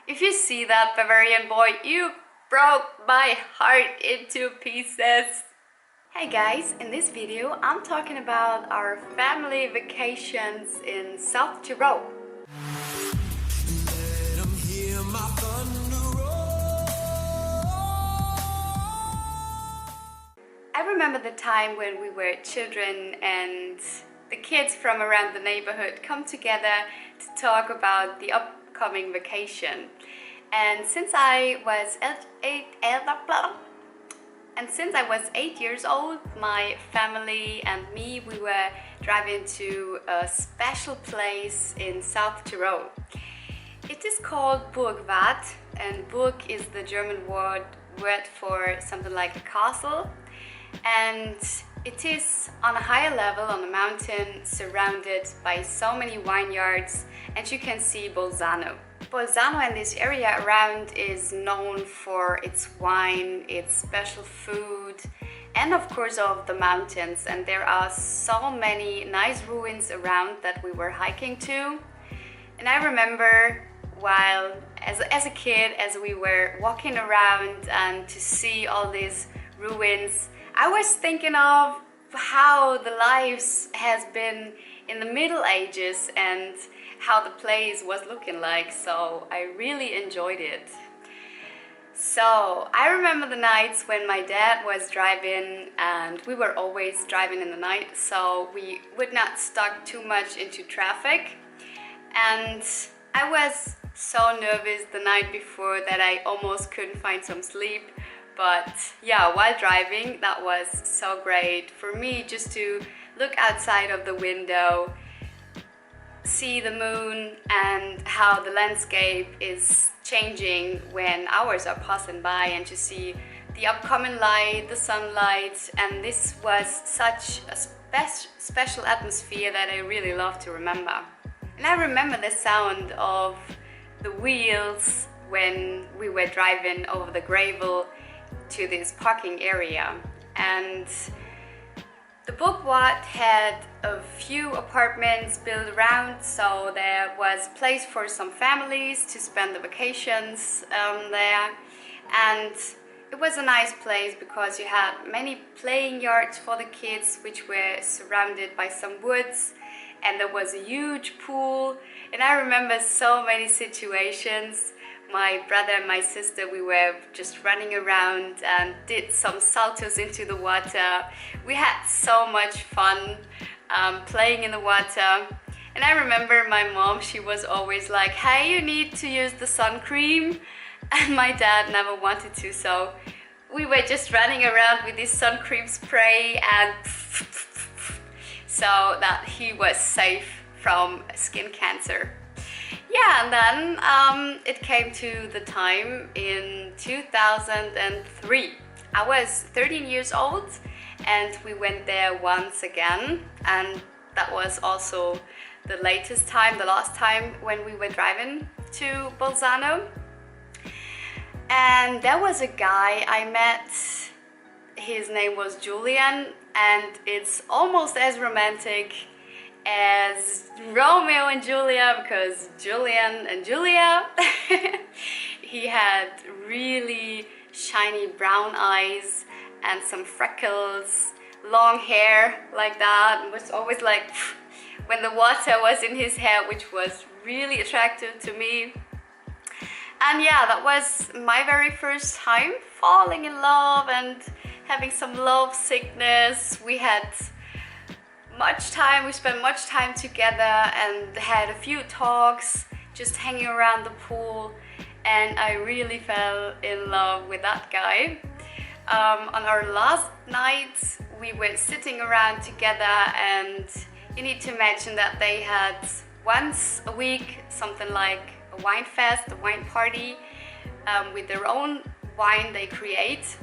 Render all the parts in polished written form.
If you see that, Bavarian boy, you broke my heart into pieces. Hey guys, in this video I'm talking about our family vacations in South Tyrol. I remember the time when we were children and the kids from around the neighborhood come together to talk about the upcoming vacation. And since I was 8 years old, my family and me, we were driving to a special place in South Tyrol. It is called Burgwart, and Burg is the German word for something like a castle. And it is on a higher level on a mountain, surrounded by so many vineyards, and you can see Bolzano. Bolzano and this area around is known for its wine, its special food, and of course of the mountains. And there are so many nice ruins around that we were hiking to. And I remember while as a kid, as we were walking around and to see all these ruins, I was thinking of how the lives has been in the Middle Ages and how the place was looking like, so I really enjoyed it. So I remember the nights when my dad was driving, and we were always driving in the night, so we would not stuck too much into traffic. And I was so nervous the night before that I almost couldn't find some sleep. But yeah, while driving, that was so great for me just to look outside of the window, see the moon and how the landscape is changing when hours are passing by, and to see the upcoming light, the sunlight. And this was such a special atmosphere that I really love to remember. And I remember the sound of the wheels when we were driving over the gravel to this parking area. And the Burgwart had a few apartments built around, so there was place for some families to spend the vacations there. And it was a nice place because you had many playing yards for the kids, which were surrounded by some woods, and there was a huge pool. And I remember so many situations. My brother and my sister, we were just running around and did some saltos into the water. We had so much fun playing in the water. And I remember my mom, she was always like, hey, you need to use the sun cream. And my dad never wanted to, so we were just running around with this sun cream spray, and so that he was safe from skin cancer. Yeah, and then it came to the time in 2003. I was 13 years old and we went there once again, and that was also the last time when we were driving to Bolzano. And there was a guy I met, his name was Julian, and it's almost as romantic as Romeo and Julia, because Julian and Julia, he had really shiny brown eyes and some freckles, long hair like that, and was always like when the water was in his hair, which was really attractive to me. And yeah, that was my very first time falling in love and having some love sickness. We spent much time together and had a few talks, just hanging around the pool, and I really fell in love with that guy. On our last night, we were sitting around together, and you need to imagine that they had once a week something like a wine fest, a wine party, with their own wine they create.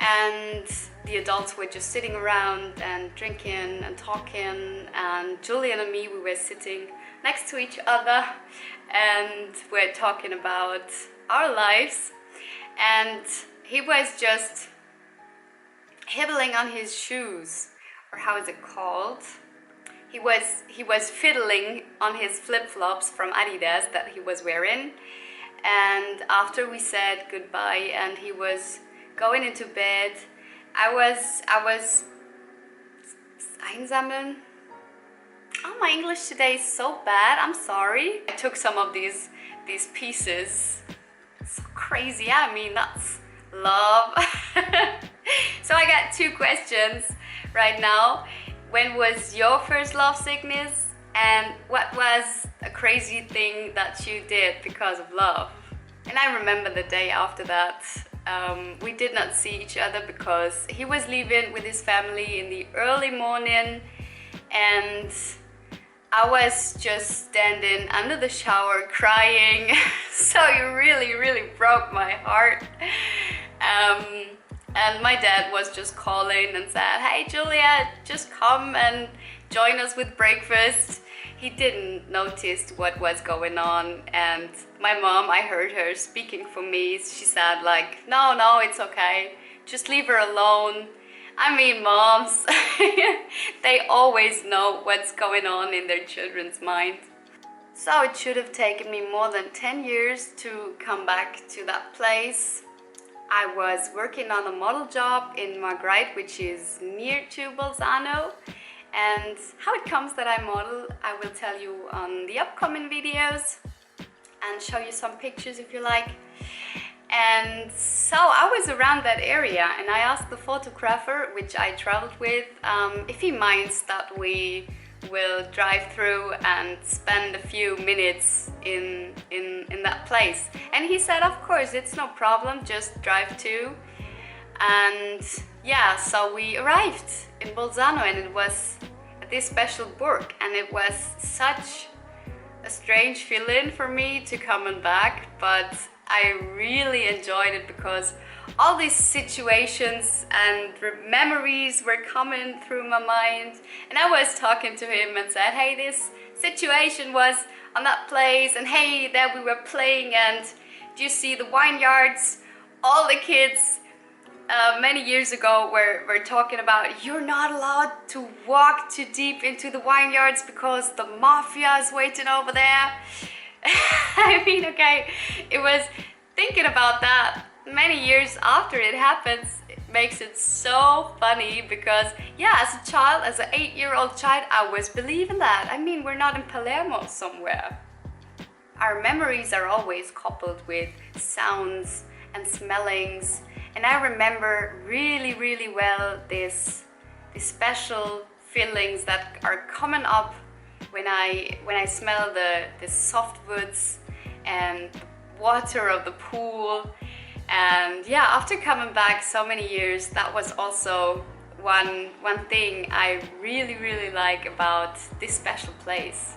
And the adults were just sitting around and drinking and talking, and Julian and me, we were sitting next to each other and we're talking about our lives. And he was just hibbling on his shoes, or how is it called? He was fiddling on his flip-flops from Adidas that he was wearing. and after we said goodbye and he was going into bed, I was einsammeln. Oh, my English today is so bad, I'm sorry. I took some of these pieces. So crazy, I mean, that's love. So I got 2 questions right now. When was your first love sickness? And what was a crazy thing that you did because of love? And I remember the day after that. We did not see each other because he was leaving with his family in the early morning, and I was just standing under the shower crying. So it really broke my heart. And my dad was just calling and said, "Hey Julia, just come and join us with breakfast." He didn't notice what was going on, and my mom, I heard her speaking for me. She said like, no, it's okay, just leave her alone. I mean, moms, they always know what's going on in their children's mind. So it should have taken me more than 10 years to come back to that place. I was working on a model job in Margriet, which is near to Bolzano. And how it comes that I model, I will tell you on the upcoming videos and show you some pictures if you like. And so I was around that area, and I asked the photographer, which I traveled with, if he minds that we will drive through and spend a few minutes in that place. And he said, of course, it's no problem, just drive to. And yeah, so we arrived in Bolzano, and it was this special burg, and it was such a strange feeling for me to come back, but I really enjoyed it because all these situations and memories were coming through my mind. And I was talking to him and said, hey, this situation was on that place, and hey, there we were playing, and do you see the vineyards? All the kids many years ago were talking about, you're not allowed to walk too deep into the vineyards because the mafia is waiting over there. I mean, okay, it was thinking about that many years after it happens. It makes it so funny because, yeah, as a child, as an 8-year-old child, I was believing that. I mean, we're not in Palermo somewhere. Our memories are always coupled with sounds and smellings. And I remember really well this special feelings that are coming up when I smell the soft woods and the water of the pool. And yeah, after coming back so many years, that was also one thing I really like about this special place.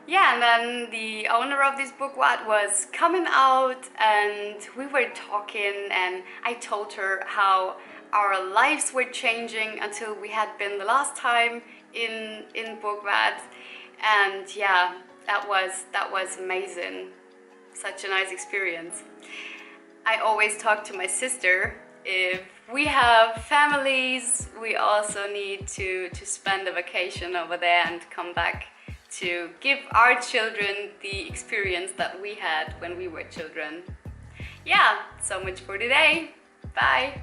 Yeah, and then the owner of this book was coming out, and we were talking, and I told her how our lives were changing until we had been the last time in Burgwad. And yeah, that was amazing. Such a nice experience. I always talk to my sister, if we have families, we also need to spend a vacation over there and come back to give our children the experience that we had when we were children. Yeah, so much for today. Bye!